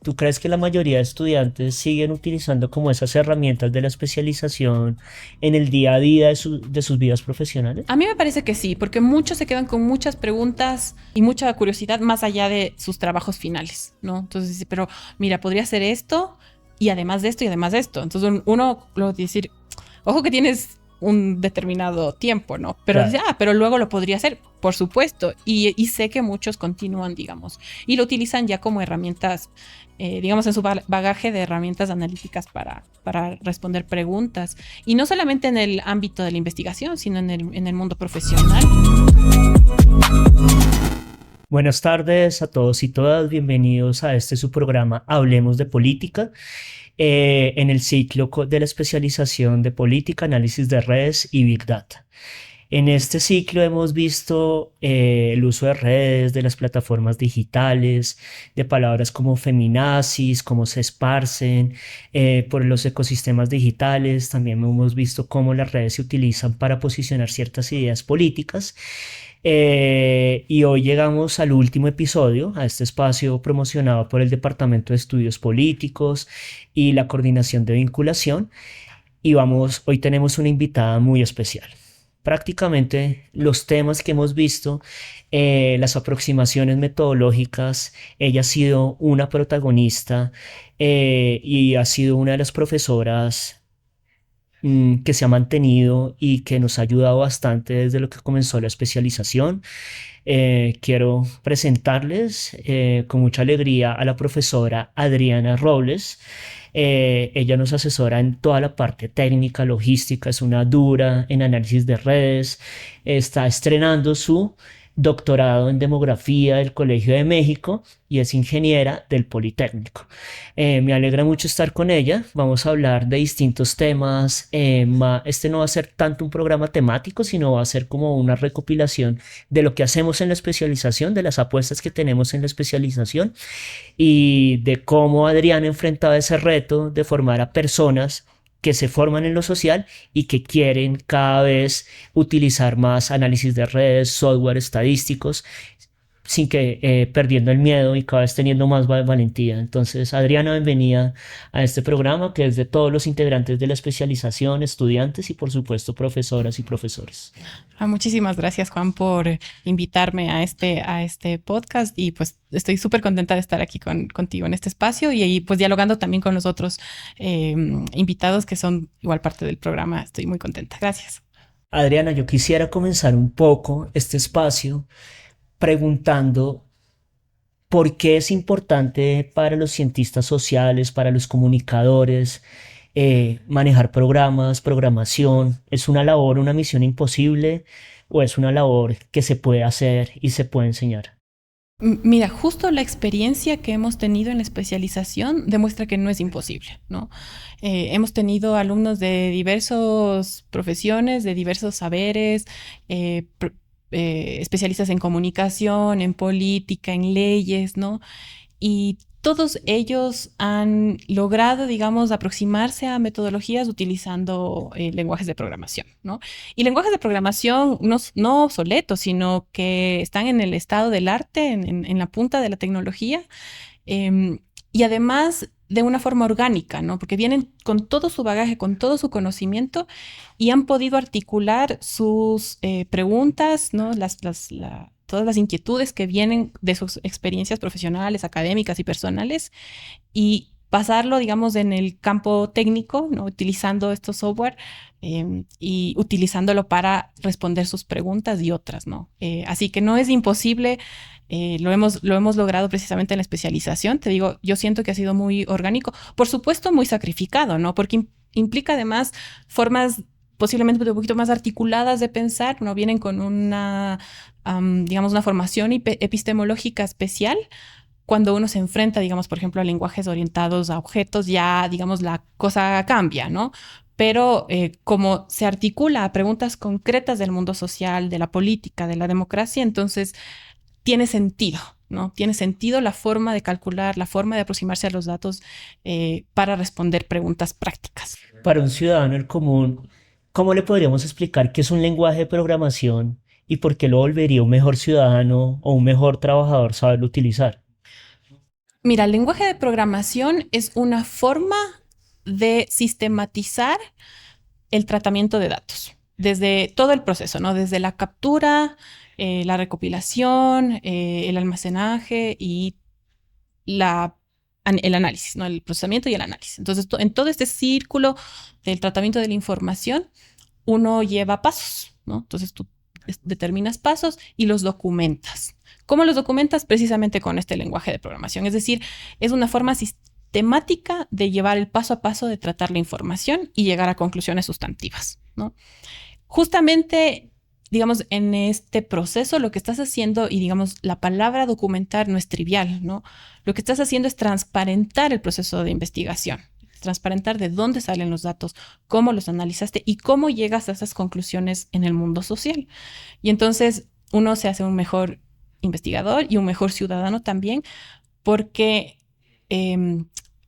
¿tú crees que la mayoría de estudiantes siguen utilizando como esas herramientas de la especialización en el día a día de sus vidas profesionales? A mí me parece que sí, porque muchos se quedan con muchas preguntas y mucha curiosidad más allá de sus trabajos finales, ¿no? Entonces dice, pero mira, podría hacer esto y además de esto y además de esto. Entonces uno lo decir, ojo que tienes un determinado tiempo, ¿no? Pero Claro. dice, pero luego lo podría hacer, por supuesto. Y sé que muchos continúan, digamos, y lo utilizan ya como herramientas, digamos, en su bagaje de herramientas analíticas para responder preguntas. Y no solamente en el ámbito de la investigación, sino en el mundo profesional. Buenas tardes a todos y todas, bienvenidos a este su programa Hablemos de Política, en el ciclo de la especialización de Política, Análisis de Redes y Big Data. En este ciclo hemos visto el uso de redes, de las plataformas digitales, de palabras como feminazis, cómo se esparcen por los ecosistemas digitales. También hemos visto cómo las redes se utilizan para posicionar ciertas ideas políticas. Y hoy llegamos al último episodio, a este espacio promocionado por el Departamento de Estudios Políticos y la Coordinación de Vinculación. Hoy tenemos una invitada muy especial. Prácticamente los temas que hemos visto, las aproximaciones metodológicas, ella ha sido una protagonista y ha sido una de las profesoras que se ha mantenido y que nos ha ayudado bastante desde lo que comenzó la especialización. Quiero presentarles con mucha alegría a la profesora Adriana Robles. Ella nos asesora en toda la parte técnica, logística, es una dura en análisis de redes, está estrenando su doctorado en demografía del Colegio de México y es ingeniera del Politécnico. Me alegra mucho estar con ella. Vamos a hablar de distintos temas. Este no va a ser tanto un programa temático, sino va a ser como una recopilación de lo que hacemos en la especialización, de las apuestas que tenemos en la especialización y de cómo Adrián enfrentaba ese reto de formar a personas que se forman en lo social y que quieren cada vez utilizar más análisis de redes, software estadísticos, sin que perdiendo el miedo y cada vez teniendo más valentía. Entonces, Adriana, bienvenida a este programa que es de todos los integrantes de la especialización, estudiantes y por supuesto profesoras y profesores. Muchísimas gracias, Juan, por invitarme a este podcast y pues estoy súper contenta de estar aquí contigo en este espacio y pues dialogando también con los otros invitados que son igual parte del programa. Estoy muy contenta. Gracias. Adriana, yo quisiera comenzar un poco este espacio preguntando por qué es importante para los cientistas sociales, para los comunicadores, manejar programas, programación. ¿Es una labor, una misión imposible o es una labor que se puede hacer y se puede enseñar? Mira, justo la experiencia que hemos tenido en la especialización demuestra que no es imposible, ¿no? Hemos tenido alumnos de diversas profesiones, de diversos saberes, especialistas en comunicación, en política, en leyes, ¿no? Y todos ellos han logrado, digamos, aproximarse a metodologías utilizando lenguajes de programación, ¿no? Y lenguajes de programación no obsoletos, sino que están en el estado del arte, en la punta de la tecnología, y además de una forma orgánica, ¿no? Porque vienen con todo su bagaje, con todo su conocimiento y han podido articular sus preguntas, ¿no? Todas las inquietudes que vienen de sus experiencias profesionales, académicas y personales y pasarlo, digamos, en el campo técnico, ¿no? Utilizando estos software y utilizándolo para responder sus preguntas y otras, ¿no? Así que no es imposible. Lo hemos logrado precisamente en la especialización. Te digo, yo siento que ha sido muy orgánico, por supuesto muy sacrificado, ¿no? Porque implica además formas posiblemente un poquito más articuladas de pensar, ¿no? Vienen con digamos, una formación epistemológica especial. Cuando uno se enfrenta, digamos, por ejemplo, a lenguajes orientados a objetos, ya, digamos, la cosa cambia, ¿no? Pero como se articula a preguntas concretas del mundo social, de la política, de la democracia, entonces tiene sentido, ¿no? Tiene sentido la forma de calcular, la forma de aproximarse a los datos para responder preguntas prácticas. Para un ciudadano el común, ¿cómo le podríamos explicar qué es un lenguaje de programación y por qué lo volvería un mejor ciudadano o un mejor trabajador saberlo utilizar? Mira, el lenguaje de programación es una forma de sistematizar el tratamiento de datos desde todo el proceso, ¿no? Desde la captura, la recopilación, el almacenaje y el análisis, ¿no? El procesamiento y el análisis. Entonces, en todo este círculo del tratamiento de la información, uno lleva pasos, ¿no? Entonces, tú determinas pasos y los documentas. ¿Cómo los documentas? Precisamente con este lenguaje de programación. Es decir, es una forma sistemática de llevar el paso a paso de tratar la información y llegar a conclusiones sustantivas, ¿no? Justamente, digamos, en este proceso lo que estás haciendo, y digamos, la palabra documentar no es trivial, ¿no? Lo que estás haciendo es transparentar el proceso de investigación, transparentar de dónde salen los datos, cómo los analizaste y cómo llegas a esas conclusiones en el mundo social. Y entonces uno se hace un mejor investigador y un mejor ciudadano también, porque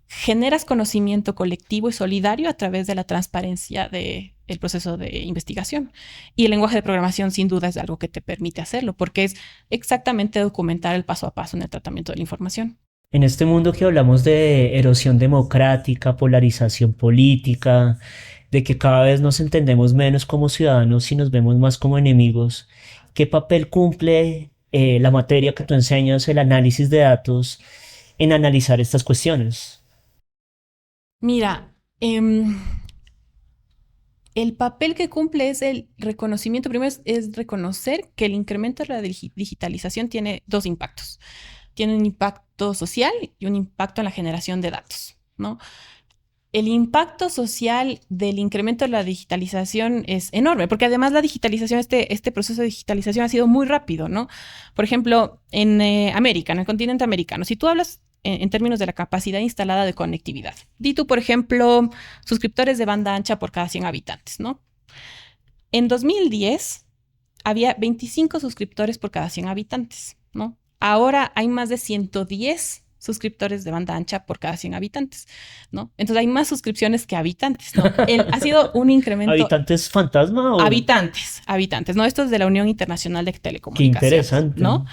generas conocimiento colectivo y solidario a través de la transparencia del proceso de investigación. Y el lenguaje de programación sin duda es algo que te permite hacerlo, porque es exactamente documentar el paso a paso en el tratamiento de la información. En este mundo que hablamos de erosión democrática, polarización política, de que cada vez nos entendemos menos como ciudadanos y nos vemos más como enemigos, ¿qué papel cumple la materia que tú enseñas, el análisis de datos, en analizar estas cuestiones? Mira, el papel que cumple es el reconocimiento. Primero es reconocer que el incremento de la digitalización tiene dos impactos. Tiene un impacto social y un impacto en la generación de datos, ¿no? El impacto social del incremento de la digitalización es enorme, porque además la digitalización, este proceso de digitalización ha sido muy rápido, ¿no? Por ejemplo, en América, en el continente americano, si tú hablas en términos de la capacidad instalada de conectividad, di tú, por ejemplo, suscriptores de banda ancha por cada 100 habitantes, ¿no? En 2010 había 25 suscriptores por cada 100 habitantes, ¿no? Ahora hay más de 110 suscriptores de banda ancha por cada 100 habitantes, ¿no? Entonces hay más suscripciones que habitantes, ¿no? Ha sido un incremento. ¿Habitantes fantasma o...? Habitantes, ¿no? Esto es de la Unión Internacional de Telecomunicaciones. Qué interesante, ¿no?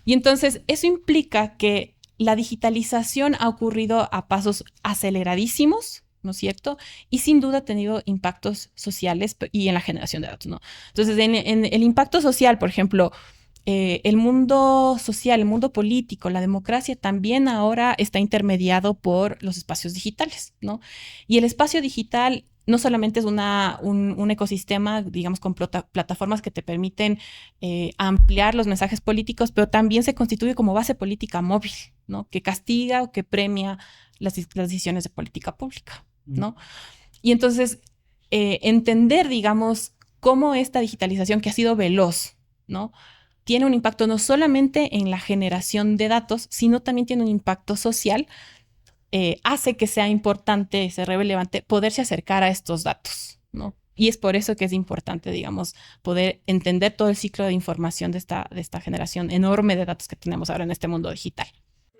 Y entonces eso implica que la digitalización ha ocurrido a pasos aceleradísimos, ¿no es cierto? Y sin duda ha tenido impactos sociales y en la generación de datos, ¿no? Entonces, en el impacto social, por ejemplo, el mundo social, el mundo político, la democracia también ahora está intermediado por los espacios digitales, ¿no? Y el espacio digital no solamente es un ecosistema, digamos, con plataformas que te permiten ampliar los mensajes políticos, pero también se constituye como base política móvil, ¿no? Que castiga o que premia las decisiones de política pública, ¿no? Y entonces, entender, digamos, cómo esta digitalización que ha sido veloz, ¿no? Tiene un impacto no solamente en la generación de datos, sino también tiene un impacto social, hace que sea importante, sea relevante poderse acercar a estos datos, ¿no? Y es por eso que es importante, digamos, poder entender todo el ciclo de información de esta generación enorme de datos que tenemos ahora en este mundo digital.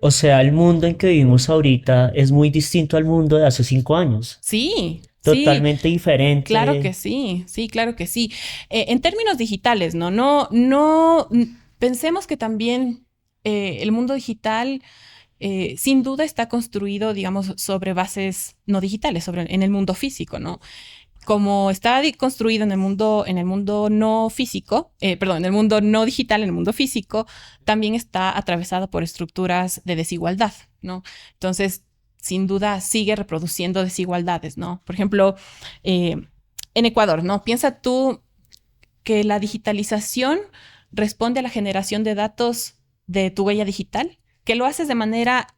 O sea, el mundo en que vivimos ahorita es muy distinto al mundo de hace 5 años. Sí. Totalmente diferente. Claro que sí, claro que sí. En términos digitales, no, pensemos que también el mundo digital sin duda está construido, digamos, sobre bases no digitales, en el mundo físico, ¿no? Como está construido en el mundo no físico, en el mundo no digital, en el mundo físico, también está atravesado por estructuras de desigualdad, ¿no? Entonces, sin duda sigue reproduciendo desigualdades, ¿no? Por ejemplo, en Ecuador, ¿no? Piensa tú que la digitalización responde a la generación de datos de tu huella digital, que lo haces de manera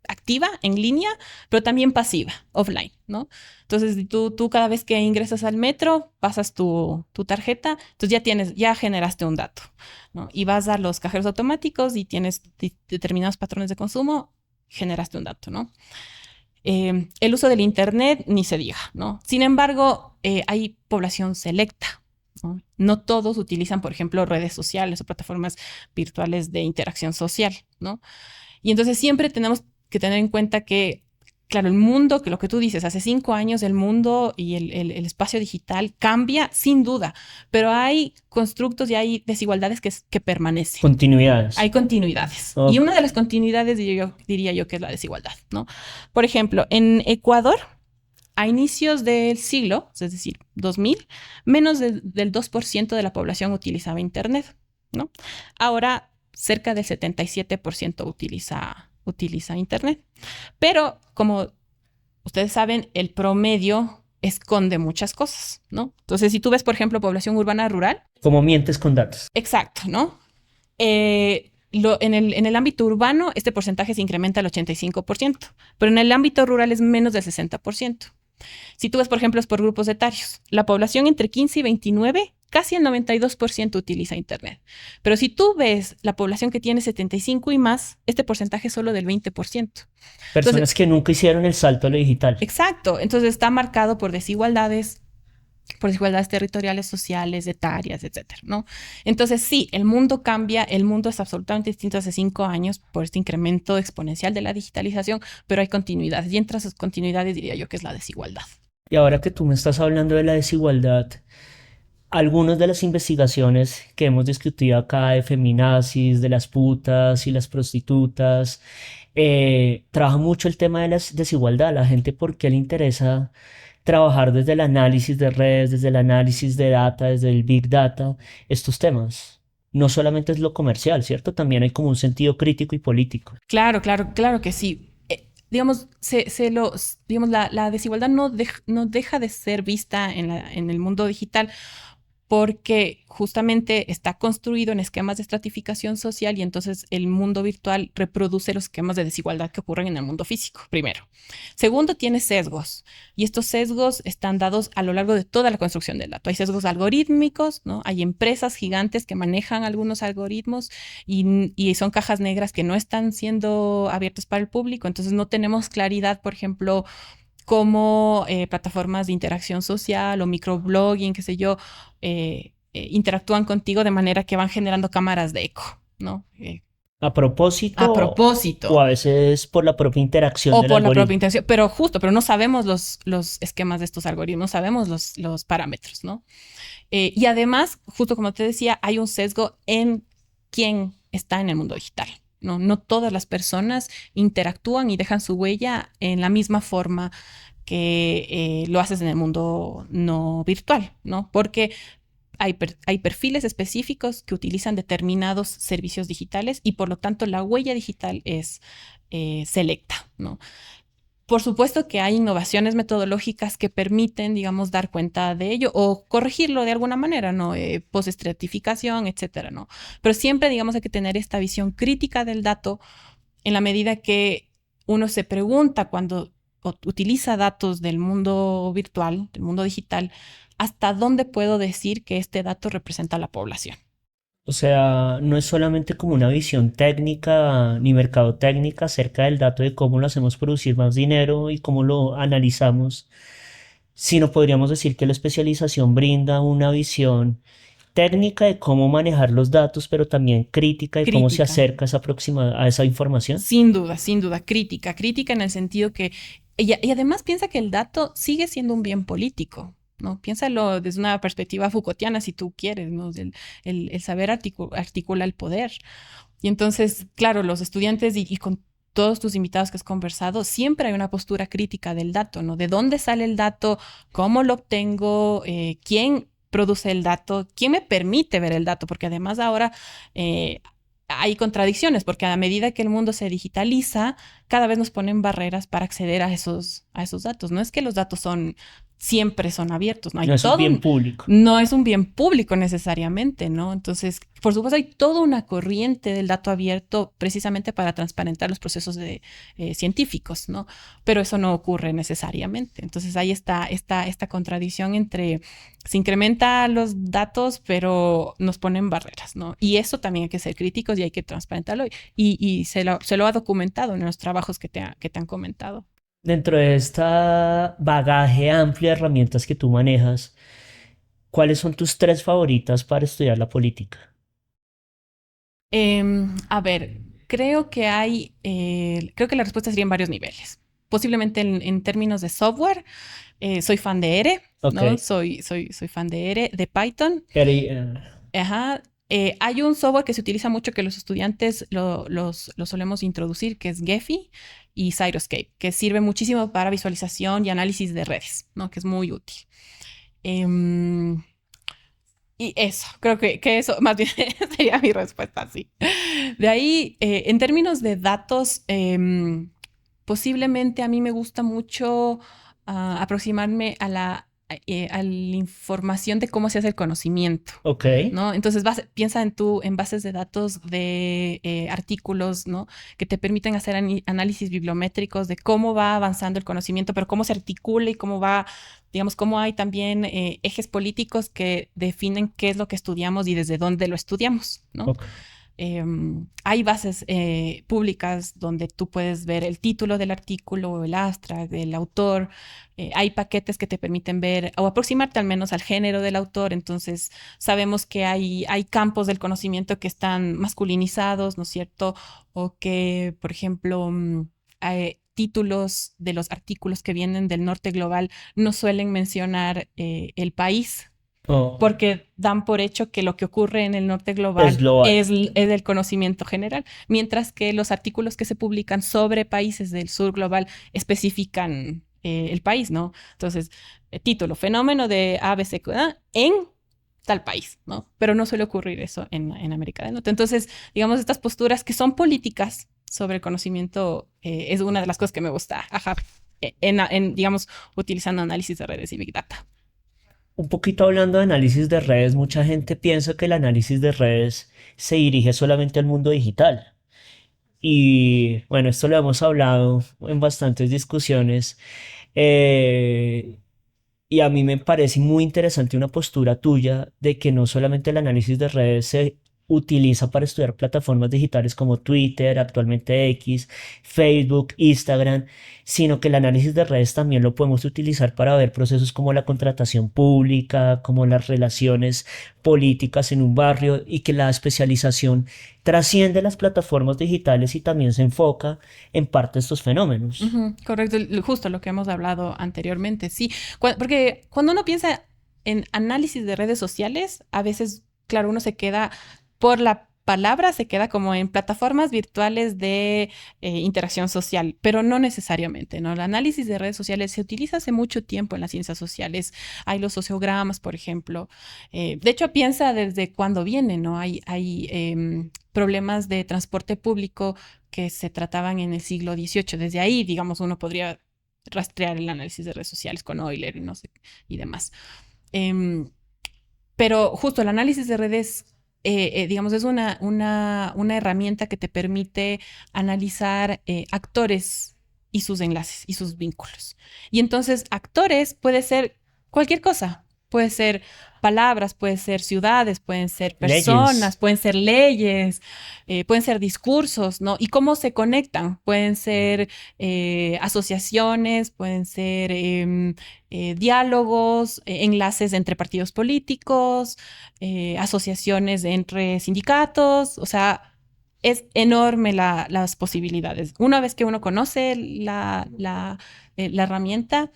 activa, en línea, pero también pasiva, offline, ¿no? Entonces, tú cada vez que ingresas al metro, pasas tu tarjeta, entonces ya generaste un dato, ¿no? Y vas a los cajeros automáticos y tienes determinados patrones de consumo, generaste un dato, ¿no? El uso del Internet, ni se diga, ¿no? Sin embargo, hay población selecta, ¿no? No todos utilizan, por ejemplo, redes sociales o plataformas virtuales de interacción social, ¿no? Y entonces siempre tenemos que tener en cuenta que claro, el mundo, que lo que tú dices, hace 5 años el mundo y el espacio digital cambia sin duda, pero hay constructos y hay desigualdades que permanecen. Hay Continuidades. continuidades. Y Ok. una de las continuidades diría yo que es la desigualdad, ¿no? Por ejemplo, en Ecuador, a inicios del siglo, es decir, 2000, menos del 2% de la población utilizaba Internet, ¿no? Ahora, cerca del 77% utiliza Internet. Pero, como ustedes saben, el promedio esconde muchas cosas, ¿no? Entonces, si tú ves, por ejemplo, población urbana rural, ¿Cómo mientes con datos? exacto, ¿no? En el ámbito urbano, este porcentaje se incrementa al 85%, pero en el ámbito rural es menos del 60%. Si tú ves, por ejemplo, es por grupos etarios, la población entre 15 y 29, casi el 92% utiliza Internet. Pero si tú ves la población que tiene 75 y más, este porcentaje es solo del 20%. Entonces, Personas que nunca hicieron el salto a lo digital. exacto, entonces está marcado por desigualdades territoriales, sociales, etarias, etcétera, ¿no? Entonces, sí, el mundo cambia, el mundo es absolutamente distinto hace 5 años por este incremento exponencial de la digitalización, pero hay continuidades. Y entre esas continuidades diría yo que es la desigualdad. Y ahora que tú me estás hablando de la desigualdad, algunas de las investigaciones que hemos discutido acá de feminazis, de las putas y las prostitutas, trabaja mucho el tema de la desigualdad. A la gente, ¿por qué le interesa trabajar desde el análisis de redes, desde el análisis de data, desde el big data, estos temas? No solamente es lo comercial, ¿cierto? También hay como un sentido crítico y político. Claro, claro, claro que sí. Digamos, digamos la desigualdad no deja de ser vista en el mundo digital porque justamente está construido en esquemas de estratificación social y entonces el mundo virtual reproduce los esquemas de desigualdad que ocurren en el mundo físico, primero. Segundo, tiene sesgos y estos sesgos están dados a lo largo de toda la construcción del dato. Hay sesgos algorítmicos, ¿no? Hay empresas gigantes que manejan algunos algoritmos y son cajas negras que no están siendo abiertas para el público, entonces no tenemos claridad, por ejemplo, como plataformas de interacción social o microblogging, qué sé yo, interactúan contigo de manera que van generando cámaras de eco, ¿no? A A propósito o propósito. a veces por la propia interacción O del por la propia algoritmo. intención, pero justo, pero no sabemos los esquemas de estos algoritmos, no sabemos los parámetros, ¿no? Y además, justo como te decía, hay un sesgo en quién está en el mundo digital. No, no todas las personas interactúan y dejan su huella en la misma forma que lo haces en el mundo no virtual, ¿no? Porque hay perfiles específicos que utilizan determinados servicios digitales y por lo tanto la huella digital es selecta, ¿no? Por supuesto que hay innovaciones metodológicas que permiten, digamos, dar cuenta de ello o corregirlo de alguna manera, ¿no? Post-estratificación, etcétera, ¿no? Pero siempre, digamos, hay que tener esta visión crítica del dato en la medida que uno se pregunta cuando utiliza datos del mundo virtual, del mundo digital, ¿hasta dónde puedo decir que este dato representa a la población? O sea, no es solamente como una visión técnica ni mercadotécnica acerca del dato de cómo lo hacemos producir más dinero y cómo lo analizamos, sino podríamos decir que la especialización brinda una visión técnica de cómo manejar los datos, pero también crítica de cómo se Crítica. acerca a esa información. Sin duda, crítica, crítica en el sentido que, y además piensa que el dato sigue siendo un bien político, ¿no? Piénsalo desde una perspectiva Foucaultiana, si tú quieres, ¿no? El saber articula el poder. Y entonces, claro, los estudiantes y con todos tus invitados que has conversado, siempre hay una postura crítica del dato, ¿no? ¿De dónde sale el dato? ¿Cómo lo obtengo? ¿Quién produce el dato? ¿Quién me permite ver el dato? Porque además ahora hay contradicciones, porque a medida que el mundo se digitaliza, cada vez nos ponen barreras para acceder a esos datos. No es que los datos siempre son abiertos, no hay No es un todo bien público. no es un bien público necesariamente, ¿no? Entonces, por supuesto, hay toda una corriente del dato abierto precisamente para transparentar los procesos científicos, ¿no? Pero eso no ocurre necesariamente. Entonces, ahí está esta contradicción entre se incrementan los datos, pero nos ponen barreras, ¿no? Y eso también hay que ser críticos y hay que transparentarlo. Y se lo ha documentado en los trabajos que te han comentado. Dentro de esta bagaje amplio de herramientas que tú manejas, ¿cuáles son tus tres favoritas para estudiar la política? A ver, creo que la respuesta sería en varios niveles. posiblemente en términos de software, soy fan de R, Ok. ¿no? Soy fan de R, de Python. Eri- Ajá. Hay un software que se utiliza mucho que los estudiantes lo solemos introducir, que es Gephi y Cyroscape, que sirve muchísimo para visualización y análisis de redes, ¿no? Que es muy útil. Em, y eso, creo que eso más bien sería mi respuesta, sí. De ahí, en términos de datos, posiblemente a mí me gusta mucho aproximarme a la información de cómo se hace el conocimiento, ok. ¿no? Entonces piensa en bases de datos de artículos, ¿no? Que te permiten hacer análisis bibliométricos de cómo va avanzando el conocimiento, pero cómo se articula y cómo va, digamos, cómo hay también ejes políticos que definen qué es lo que estudiamos y desde dónde lo estudiamos, ¿no? Ok. Hay bases públicas donde tú puedes ver el título del artículo, el abstract, el autor. Hay paquetes que te permiten ver o aproximarte al menos al género del autor. Entonces, sabemos que hay campos del conocimiento que están masculinizados, ¿no es cierto? O que, por ejemplo, hay títulos de los artículos que vienen del norte global no suelen mencionar el país Oh, porque dan por hecho que lo que ocurre en el norte es global global. es del conocimiento general, mientras que los artículos que se publican sobre países del sur global especifican el país, ¿no? Entonces, título, fenómeno de ABC en tal país, ¿no? Pero no suele ocurrir eso en América del Norte. Entonces, digamos, estas posturas que son políticas sobre el conocimiento es una de las cosas que me gusta, ajá, digamos, utilizando análisis de redes y Big Data. Un poquito hablando de análisis de redes, mucha gente piensa que el análisis de redes se dirige solamente al mundo digital. Y bueno, esto lo hemos hablado en bastantes discusiones. eh, y a mí me parece muy interesante una postura tuya de que no solamente el análisis de redes se utiliza para estudiar plataformas digitales como Twitter, actualmente X, Facebook, Instagram, sino que el análisis de redes también lo podemos utilizar para ver procesos como la contratación pública, como las relaciones políticas en un barrio y que la especialización trasciende las plataformas digitales y también se enfoca en parte estos fenómenos. Ujú, correcto, justo lo que hemos hablado anteriormente, sí, porque cuando uno piensa en análisis de redes sociales, a veces, claro, uno se queda por la palabra, se queda como en plataformas virtuales de interacción social, pero no necesariamente, ¿no? El análisis de redes sociales se utiliza hace mucho tiempo en las ciencias sociales. Hay los sociogramas, por ejemplo. De hecho, piensa desde cuándo viene, ¿no? Hay problemas de transporte público que se trataban en el siglo XVIII. Desde ahí, digamos, uno podría rastrear el análisis de redes sociales con Euler y no sé, y demás. Em, pero justo el análisis de redes, digamos, es una herramienta que te permite analizar actores y sus enlaces y sus vínculos. Y entonces, actores puede ser cualquier cosa. Puede ser palabras, puede ser ciudades, pueden ser personas, Leyes. pueden ser leyes, pueden ser discursos, ¿no? Y cómo se conectan. Pueden ser asociaciones, pueden ser diálogos, enlaces entre partidos políticos, asociaciones entre sindicatos, o sea, es enorme las posibilidades. Una vez que uno conoce la herramienta,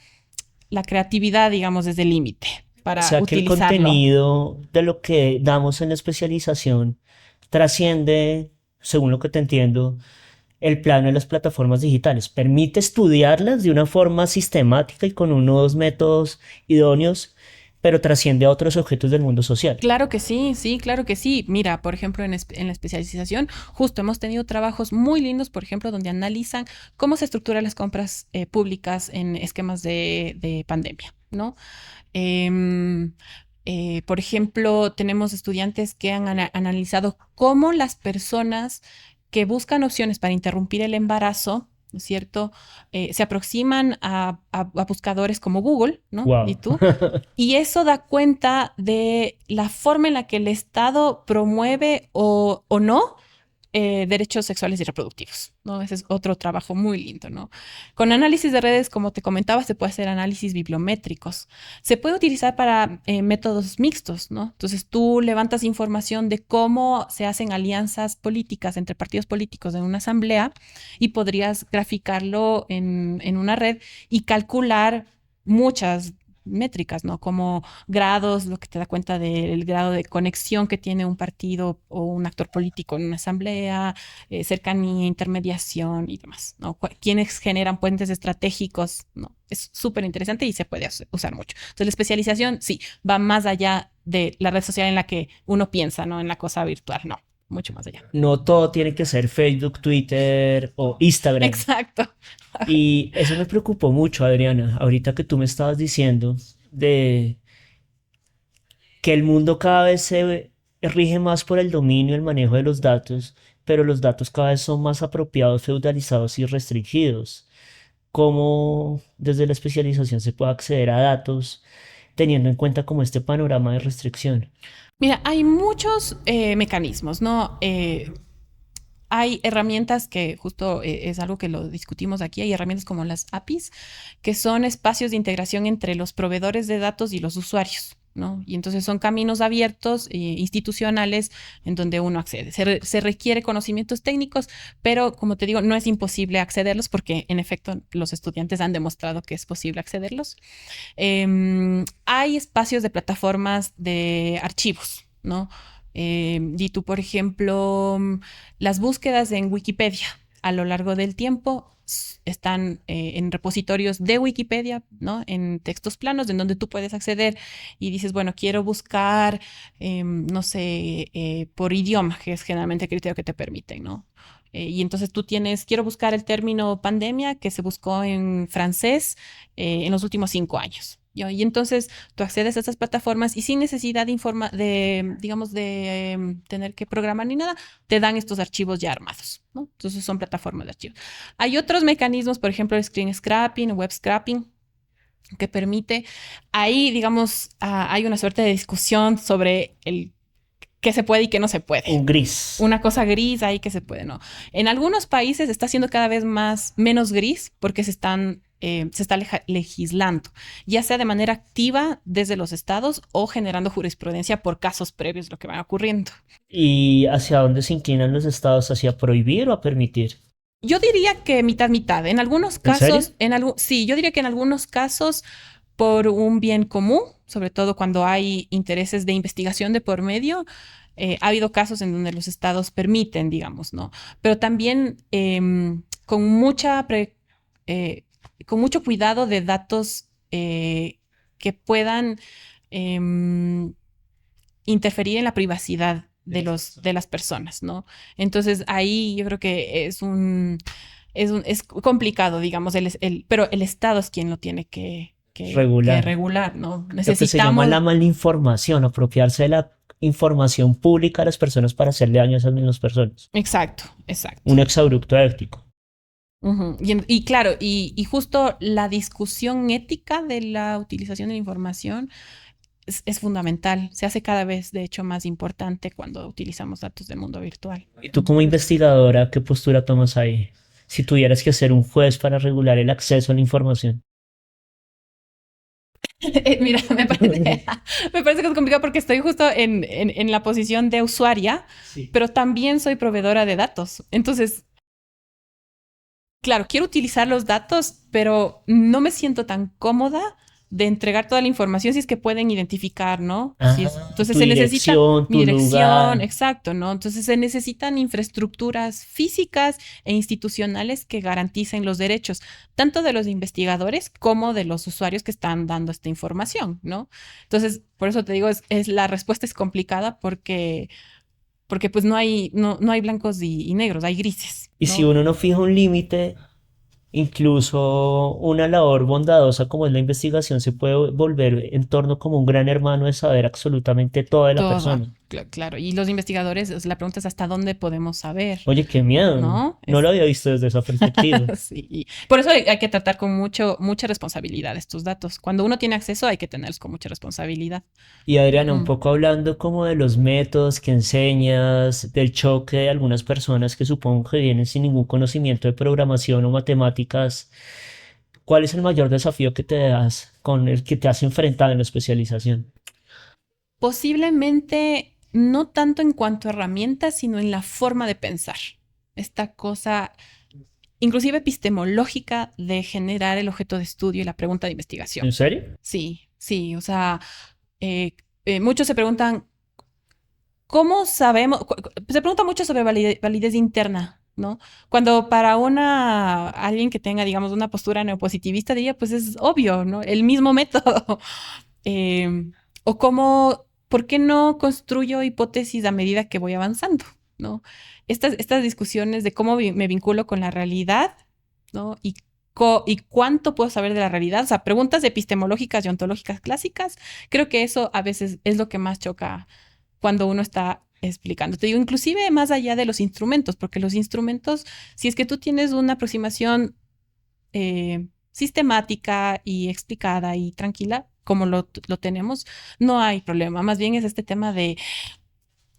la creatividad, digamos, es el límite O para sea que el utilizarlo. contenido de lo que damos en la especialización trasciende, según lo que te entiendo, el plano de las plataformas digitales. Permite estudiarlas de una forma sistemática y con unos métodos idóneos, pero trasciende a otros objetos del mundo social. Claro que sí, sí, claro que sí. Mira, por ejemplo, en la especialización, justo hemos tenido trabajos muy lindos, por ejemplo, donde analizan cómo se estructuran las compras públicas en esquemas de pandemia, ¿no? Em, por ejemplo, tenemos estudiantes que han analizado cómo las personas que buscan opciones para interrumpir el embarazo, ¿no es cierto? Se aproximan a buscadores como Google, ¿no? ¿Y Wow. tú? Y eso da cuenta de la forma en la que el Estado promueve o no derechos sexuales y reproductivos, ¿no? Ese es otro trabajo muy lindo, ¿no? Con análisis de redes, como te comentaba, se puede hacer análisis bibliométricos. Se puede utilizar para métodos mixtos, ¿no? Entonces tú levantas información de cómo se hacen alianzas políticas entre partidos políticos en una asamblea y podrías graficarlo en una red y calcular muchas métricas, ¿no? Como grados, lo que te da cuenta del grado de conexión que tiene un partido o un actor político en una asamblea, cercanía, intermediación y demás, ¿no? Quienes generan puentes estratégicos, ¿no? Es súper interesante y se puede usar mucho. Entonces, la especialización, sí, va más allá de la red social en la que uno piensa, ¿no? En la cosa virtual, no, mucho más allá. No todo tiene que ser Facebook, Twitter o Instagram. Exacto. Y eso me preocupó mucho, Adriana, ahorita que tú me estabas diciendo de que el mundo cada vez se rige más por el dominio y el manejo de los datos, pero los datos cada vez son más apropiados, feudalizados y restringidos. ¿Cómo desde la especialización se puede acceder a datos teniendo en cuenta como este panorama de restricción? Mira, hay muchos mecanismos, ¿no? Hay herramientas que justo es algo que lo discutimos aquí, hay herramientas como las APIs, que son espacios de integración entre los proveedores de datos y los usuarios, ¿no? Y entonces son caminos abiertos, institucionales, en donde uno accede. Se requiere conocimientos técnicos, pero como te digo, no es imposible accederlos porque en efecto los estudiantes han demostrado que es posible accederlos. Hay espacios de plataformas de archivos, ¿no? Y tú, por ejemplo, las búsquedas en Wikipedia a lo largo del tiempo están en repositorios de Wikipedia, ¿no? En textos planos, en donde tú puedes acceder y dices, bueno, quiero buscar, no sé, por idioma, que es generalmente el criterio que te permiten, ¿no? Y entonces tú tienes, quiero buscar el término pandemia que se buscó en francés en los últimos 5 años. Y entonces tú accedes a estas plataformas y sin necesidad digamos, de tener que programar ni nada, te dan estos archivos ya armados, ¿no? Entonces son plataformas de archivos. Hay otros mecanismos, por ejemplo, el screen scrapping, web scrapping, que permite, ahí, digamos, hay una suerte de discusión sobre el qué se puede y qué no se puede. Un gris. Una cosa gris ahí que se puede, ¿no? En algunos países está siendo cada vez menos gris porque se está legislando, ya sea de manera activa desde los estados o generando jurisprudencia por casos previos, lo que va ocurriendo. ¿Y hacia dónde se inclinan los estados? ¿Hacia prohibir o a permitir? Yo diría que mitad, mitad. En algunos ¿En serio? casos, sí, yo diría que en algunos casos por un bien común, sobre todo cuando hay intereses de investigación de por medio, ha habido casos en donde los estados permiten, digamos, ¿no? Pero también con con mucho cuidado de datos que puedan interferir en la privacidad de las personas, ¿no? Entonces ahí yo creo que es complicado, digamos, pero el Estado es quien lo tiene que Regular. regular, ¿no? Lo que se llama Necesitamos, la malinformación, apropiarse de la información pública a las personas para hacerle daño a esas mismas personas. exacto, exacto. Un exabrupto ético. Ujú. Y claro, y justo la discusión ética de la utilización de la información es fundamental. Se hace cada vez, de hecho, más importante cuando utilizamos datos del mundo virtual. ¿Y tú como investigadora, qué postura tomas ahí? Si tuvieras que ser un juez para regular el acceso a la información. Mira, me parece que es complicado porque estoy justo en la posición de usuaria, Sí. pero también soy proveedora de datos. Entonces, claro, quiero utilizar los datos, pero no me siento tan cómoda de entregar toda la información si es que pueden identificar, ¿no? Entonces Tu se necesita dirección, mi tu dirección, lugar. exacto, ¿no? Entonces se necesitan infraestructuras físicas e institucionales que garanticen los derechos, tanto de los investigadores como de los usuarios que están dando esta información, ¿no? Entonces, por eso te digo, la respuesta es complicada porque pues no hay blancos y negros, hay grises, Y si ¿no? uno no fija un límite, incluso una labor bondadosa como es la investigación se puede volver en torno como un gran hermano de saber absolutamente todo de la Todo, persona. Claro. Y los investigadores, la pregunta es hasta dónde podemos saber, Oye, qué miedo. ¿no? No lo había visto desde esa perspectiva. Sí. Por eso hay que tratar con mucha responsabilidad estos datos. Cuando uno tiene acceso hay que tenerlos con mucha responsabilidad. Y Adriana, un Ujú. poco hablando como de los métodos que enseñas, del choque de algunas personas que supongo que vienen sin ningún conocimiento de programación o matemáticas, ¿cuál es el mayor desafío que te das con el que te has enfrentado en la especialización? Posiblemente no tanto en cuanto a herramientas, sino en la forma de pensar. Esta cosa, inclusive epistemológica, de generar el objeto de estudio y la pregunta de investigación. ¿En serio? Sí, sí, o sea, muchos se preguntan, ¿cómo sabemos? Se pregunta mucho sobre validez interna, ¿no? Cuando para alguien que tenga, digamos, una postura neopositivista diría, pues es obvio, ¿no? El mismo método. Eh, o ¿por qué no construyo hipótesis a medida que voy avanzando, ¿no? Estas discusiones de cómo me vinculo con la realidad, ¿no? Y cuánto puedo saber de la realidad, o sea, preguntas epistemológicas y ontológicas clásicas, creo que eso a veces es lo que más choca cuando uno está explicando. Te digo, inclusive más allá de los instrumentos, porque los instrumentos, si es que tú tienes una aproximación sistemática y explicada y tranquila, como lo tenemos, no hay problema. Más bien es este tema de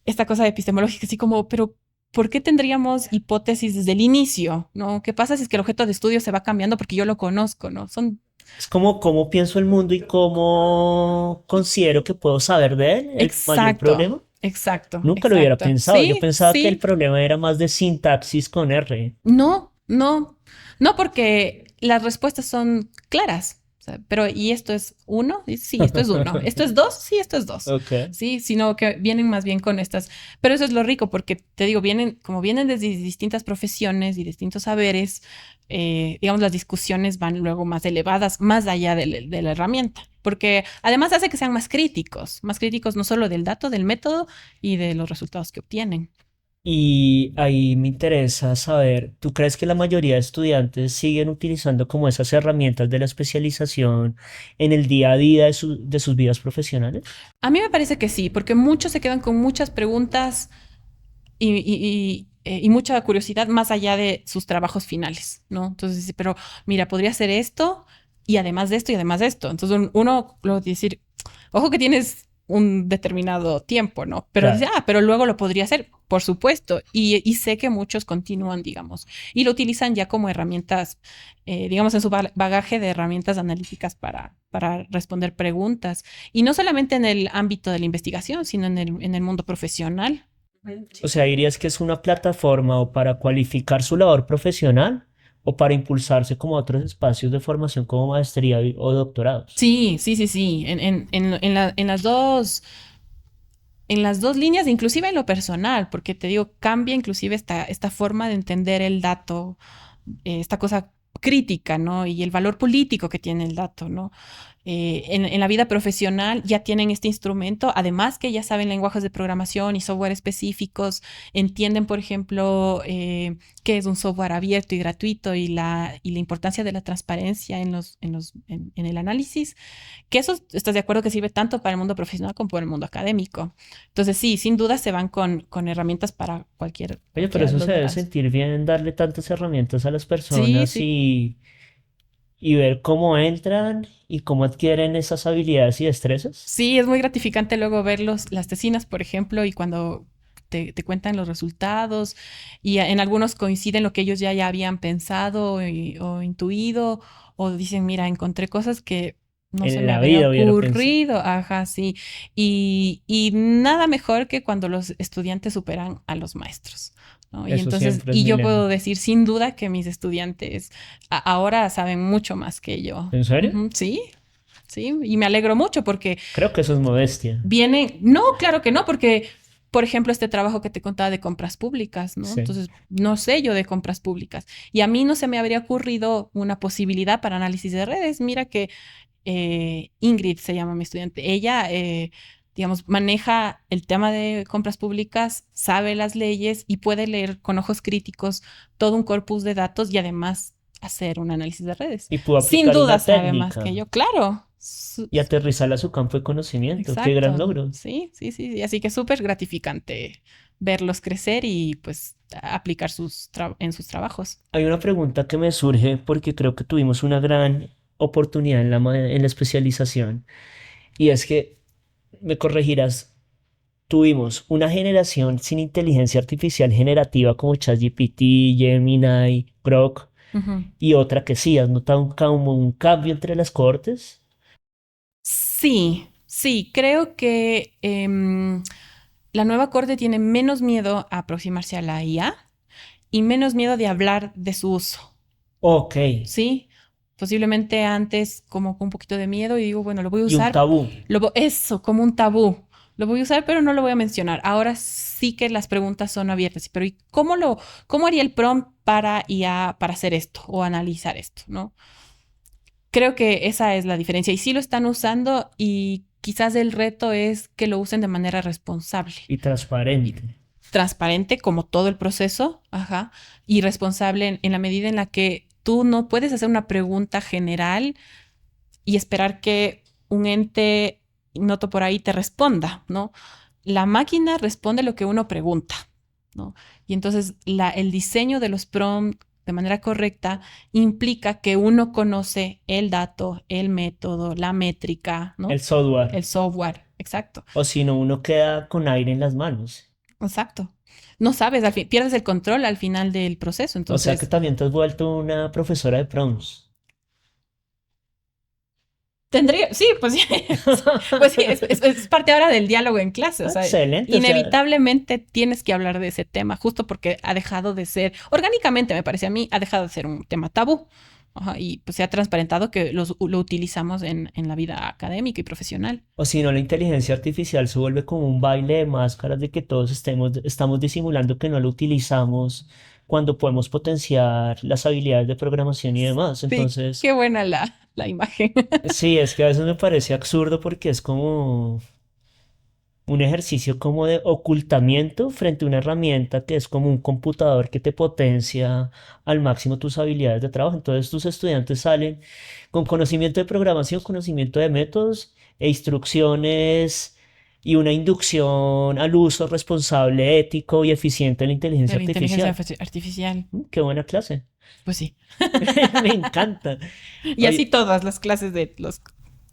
esta cosa epistemológica, así como, pero ¿por qué tendríamos hipótesis desde el inicio? ¿No? ¿Qué pasa si es que el objeto de estudio se va cambiando porque yo lo conozco? ¿No? Son Es como cómo pienso el mundo y cómo considero que puedo saber de él, el mayor exacto, problema. exacto, Nunca lo hubiera exacto. pensado. Yo Sí, pensaba que el sí. problema era más de sintaxis con R. No, no, no, porque las respuestas son claras. O sea, pero, ¿y esto es uno? Sí, esto es uno. ¿Esto es dos? Sí, esto es dos. Ok. Sí, sino que vienen más bien con estas. Pero eso es lo rico, porque te digo, como vienen desde distintas profesiones y distintos saberes, digamos, las discusiones van luego más elevadas, más allá de la herramienta. Porque además hace que sean más críticos no solo del dato, del método y de los resultados que obtienen. Y ahí me interesa saber, ¿tú crees que la mayoría de estudiantes siguen utilizando como esas herramientas de la especialización en el día a día de sus vidas profesionales? A mí me parece que sí, porque muchos se quedan con muchas preguntas y mucha curiosidad más allá de sus trabajos finales, ¿no? Entonces, dice, pero mira, podría hacer esto y además de esto y además de esto. Entonces, uno lo decir, ojo que tienes un determinado tiempo, ¿no? Pero dice, Claro. pero luego lo podría hacer, por supuesto. Y sé que muchos continúan, digamos, y lo utilizan ya como herramientas, digamos, en su bagaje de herramientas analíticas para responder preguntas. Y no solamente en el ámbito de la investigación, sino en el mundo profesional. O sea, ¿dirías que es una plataforma o para cualificar su labor profesional o para impulsarse como a otros espacios de formación como maestría o doctorados? Sí, sí, sí, sí. En las dos líneas, inclusive en lo personal, porque te digo, cambia inclusive esta forma de entender el dato, esta cosa crítica, ¿no? Y el valor político que tiene el dato, ¿no? En la vida profesional ya tienen este instrumento, además que ya saben lenguajes de programación y software específicos, entienden, por ejemplo, qué es un software abierto y gratuito y la importancia de la transparencia en el análisis, que eso estás de acuerdo que sirve tanto para el mundo profesional como para el mundo académico. Entonces, sí, sin duda se van con herramientas para Oye, pero cualquiera de eso los se debe lados. sentir bien darle tantas herramientas a las Sí, personas sí. y ver cómo entran y cómo adquieren esas habilidades y destrezas. Sí, es muy gratificante luego ver las tesinas, por ejemplo, y cuando te cuentan los resultados, y en algunos coinciden lo que ellos ya habían pensado o intuido, o dicen, mira, encontré cosas que no se En me la habría vida hubiera pensado. ocurrido. Ajá, sí. Y nada mejor que cuando los estudiantes superan a los maestros, ¿no? Y Eso entonces, siempre es y mi yo lema. puedo decir sin duda que mis estudiantes ahora saben mucho más que yo. ¿En serio? Ujú, sí, sí, y me alegro mucho porque Creo que eso es modestia. vienen, no, claro que no, porque, por ejemplo, este trabajo que te contaba de compras públicas, ¿no? Sí. Entonces, no sé yo de compras públicas. Y a mí no se me habría ocurrido una posibilidad para análisis de redes. Mira que Ingrid se llama mi estudiante. Ella, digamos, maneja el tema de compras públicas, sabe las leyes y puede leer con ojos críticos todo un corpus de datos y además hacer un análisis de redes. Y puedo Sin aplicar duda una sabe más que técnica. yo, claro. Su- y aterrizarla a su campo de conocimiento. Qué gran Exacto, logro. sí, sí, sí, sí. Así que súper gratificante verlos crecer y pues aplicar en sus trabajos. Hay una pregunta que me surge porque creo que tuvimos una gran oportunidad en la especialización y es que, me corregirás, tuvimos una generación sin inteligencia artificial generativa como ChatGPT, Gemini, Grok Ujú. y otra que sí, ¿has notado como un cambio entre las cohortes? Sí, sí, creo que la nueva corte tiene menos miedo a aproximarse a la IA y menos miedo de hablar de su uso, Ok, ¿sí? Posiblemente antes como con un poquito de miedo y digo, bueno, lo voy a y un usar, tabú. eso, como un tabú. Lo voy a usar, pero no lo voy a mencionar. Ahora sí que las preguntas son abiertas. Pero ¿y cómo haría el prompt para IA para hacer esto o analizar esto, ¿no? Creo que esa es la diferencia. Y sí lo están usando y quizás el reto es que lo usen de manera responsable Y y transparente. transparente como todo el proceso, ajá, y responsable en la medida en la que tú no puedes hacer una pregunta general y esperar que un ente, noto por ahí, te responda, ¿no? La máquina responde lo que uno pregunta, ¿no? Y entonces el diseño de los prompts de manera correcta implica que uno conoce el dato, el método, la métrica, El ¿no? software. El software, exacto, O si no, uno queda con aire en las manos. exacto. No sabes, al fin, pierdes el control al final del proceso. O sea que Entonces, también te has vuelto una profesora de prompts. tendría, sí, pues sí, pues sí, es parte ahora del diálogo en clase, o sea, Excelente, o sea, inevitablemente tienes que hablar de ese tema, justo porque ha dejado de ser, orgánicamente me parece a mí, ha dejado de ser un tema tabú. Ajá, y pues se ha transparentado que lo utilizamos en la vida académica y profesional. o si no, la inteligencia artificial se vuelve como un baile de máscaras de que todos estamos disimulando que no lo utilizamos cuando podemos potenciar las habilidades de programación y demás. Sí, Entonces, qué buena la imagen. sí, es que a veces me parece absurdo porque es como un ejercicio como de ocultamiento frente a una herramienta que es como un computador que te potencia al máximo tus habilidades de trabajo. Entonces tus estudiantes salen con conocimiento de programación, conocimiento de métodos e instrucciones y una inducción al uso responsable, ético y eficiente de la inteligencia De la inteligencia artificial. artificial. Qué buena clase. Pues sí. Me encanta. Y así Oye, todas las clases de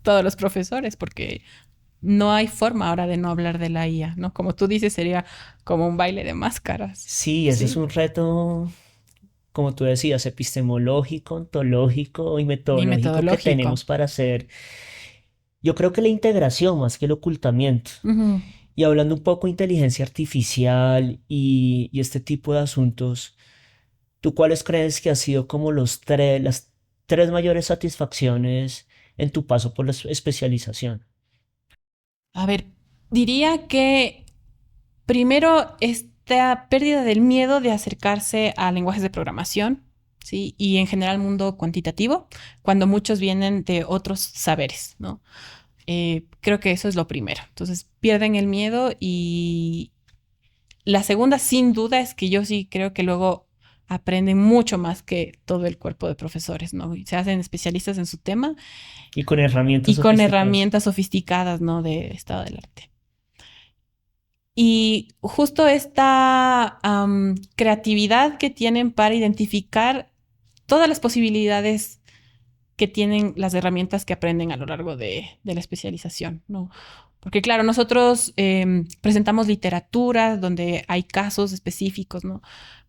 todos los profesores, porque no hay forma ahora de no hablar de la IA, ¿no? Como tú dices, sería como un baile de máscaras. sí, ese es Sí. un reto, como tú decías, epistemológico, ontológico y Y metodológico que metodológico. tenemos para hacer, yo creo que la integración más que el ocultamiento. Ujú. Y hablando un poco de inteligencia artificial y este tipo de asuntos, ¿tú cuáles crees que ha sido como las tres mayores satisfacciones en tu paso por la especialización? A ver, diría que primero esta pérdida del miedo de acercarse a lenguajes de programación, ¿sí? Y en general mundo cuantitativo, cuando muchos vienen de otros saberes, ¿no? Creo que eso es lo primero. Entonces pierden el miedo y la segunda, sin duda, es que yo sí creo que luego aprenden mucho más que todo el cuerpo de profesores, ¿no? Y se hacen especialistas en su tema Y con herramientas y con sofisticadas. herramientas sofisticadas, ¿no? De estado del arte. Y justo esta creatividad que tienen para identificar todas las posibilidades que tienen las herramientas que aprenden a lo largo de la especialización, ¿no? Porque claro, nosotros presentamos literatura donde hay casos específicos, ¿no?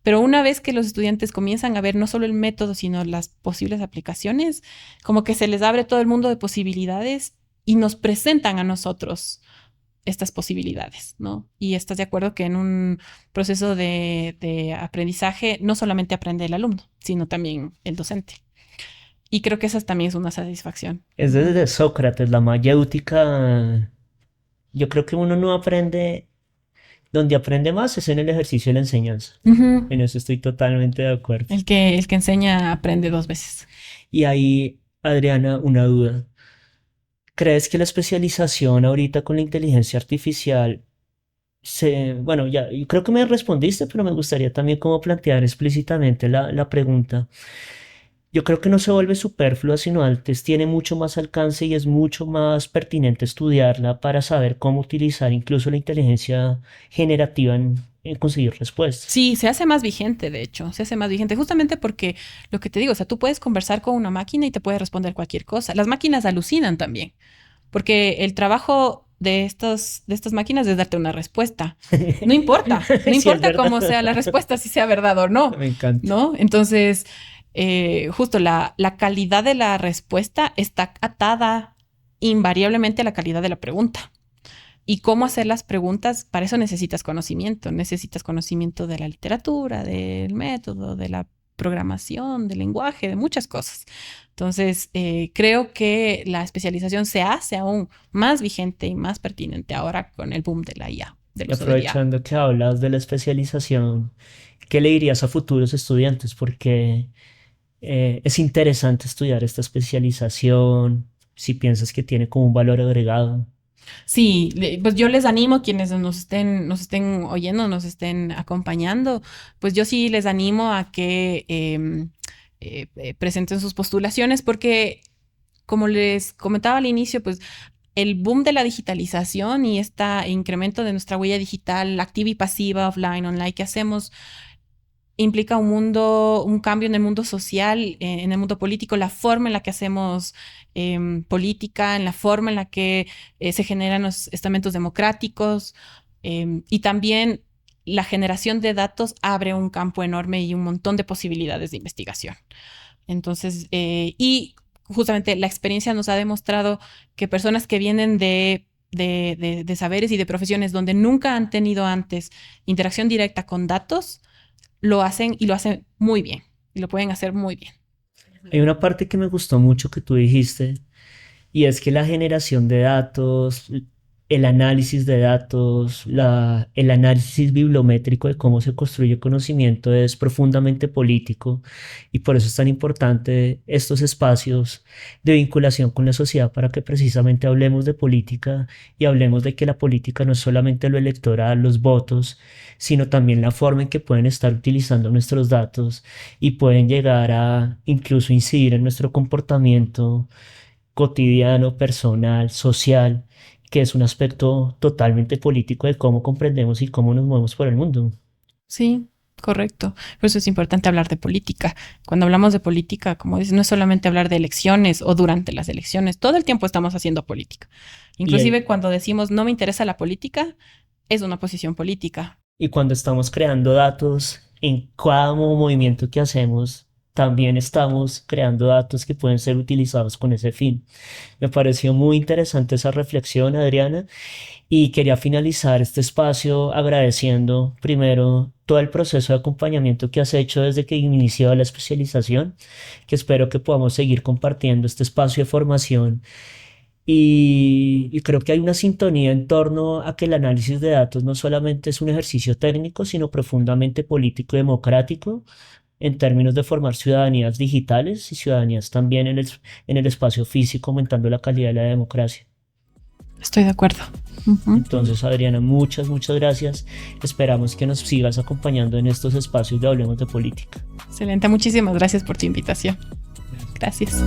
Pero una vez que los estudiantes comienzan a ver no solo el método, sino las posibles aplicaciones, como que se les abre todo el mundo de posibilidades y nos presentan a nosotros estas posibilidades, ¿no? Y estás de acuerdo que en un proceso de aprendizaje no solamente aprende el alumno, sino también el docente. Y creo que esa también es una satisfacción. Es Ujú. desde Sócrates, la mayéutica. Yo creo que uno no aprende, donde aprende más es en el ejercicio de la enseñanza. Ujú. En eso estoy totalmente de acuerdo. El que enseña aprende dos veces. Y ahí, Adriana, una duda. ¿Crees que la especialización ahorita con la inteligencia artificial bueno, ya, yo creo que me respondiste, pero me gustaría también como plantear explícitamente la pregunta. yo creo que no se vuelve superflua, sino antes tiene mucho más alcance y es mucho más pertinente estudiarla para saber cómo utilizar incluso la inteligencia generativa en conseguir respuestas. Sí, se hace más vigente, de hecho, se hace más vigente, justamente porque lo que te digo, o sea, tú puedes conversar con una máquina y te puede responder cualquier cosa. Las máquinas alucinan también, porque el trabajo de estas máquinas es darte una respuesta. No importa, no Sí, es importa verdad. cómo sea la respuesta, si sea verdad o no, Me encanta. ¿no? Entonces, justo la calidad de la respuesta está atada invariablemente a la calidad de la pregunta. Y cómo hacer las preguntas, para eso necesitas conocimiento de la literatura, del método, de la programación, del lenguaje, de muchas cosas. Entonces, creo que la especialización se hace aún más vigente y más pertinente ahora con el boom de la IA, del Y uso de IA. aprovechando que hablas de la especialización, ¿qué le dirías a futuros estudiantes? Porque es interesante estudiar esta especialización, si piensas que tiene como un valor agregado. Sí, pues yo les animo quienes nos estén oyendo, nos estén acompañando, pues yo sí les animo a que presenten sus postulaciones porque, como les comentaba al inicio, pues el boom de la digitalización y este incremento de nuestra huella digital activa y pasiva, offline, online, que hacemos implica un cambio en el mundo social, en el mundo político, la forma en la que hacemos política, en la forma en la que se generan los estamentos democráticos y también la generación de datos abre un campo enorme y un montón de posibilidades de investigación. Entonces, y justamente la experiencia nos ha demostrado que personas que vienen de saberes y de profesiones donde nunca han tenido antes interacción directa con datos, lo hacen y lo hacen muy bien. Y lo pueden hacer muy bien. Hay una parte que me gustó mucho que tú dijiste, y es que la generación de datos, el análisis de datos, el análisis bibliométrico de cómo se construye conocimiento es profundamente político y por eso es tan importante estos espacios de vinculación con la sociedad para que precisamente hablemos de política y hablemos de que la política no es solamente lo electoral, los votos, sino también la forma en que pueden estar utilizando nuestros datos y pueden llegar a incluso incidir en nuestro comportamiento cotidiano, personal, social, que es un aspecto totalmente político de cómo comprendemos y cómo nos movemos por el mundo. Sí, correcto. Por eso es importante hablar de política. Cuando hablamos de política, como dices, no es solamente hablar de elecciones o durante las elecciones. Todo el tiempo estamos haciendo política. Y, Inclusive cuando decimos no me interesa la política, es una posición política. y cuando estamos creando datos, en cada movimiento que hacemos, también estamos creando datos que pueden ser utilizados con ese fin. Me pareció muy interesante esa reflexión, Adriana. Y quería finalizar este espacio agradeciendo primero todo el proceso de acompañamiento que has hecho desde que inició la especialización, que espero que podamos seguir compartiendo este espacio de formación. Y creo que hay una sintonía en torno a que el análisis de datos no solamente es un ejercicio técnico, sino profundamente político y democrático en términos de formar ciudadanías digitales y ciudadanías también en el espacio físico, aumentando la calidad de la democracia. Estoy de acuerdo. Ujú. Entonces, Adriana, muchas gracias. Esperamos que nos sigas acompañando en estos espacios de Hablemos de Política. Excelente. Muchísimas gracias por tu invitación. Gracias.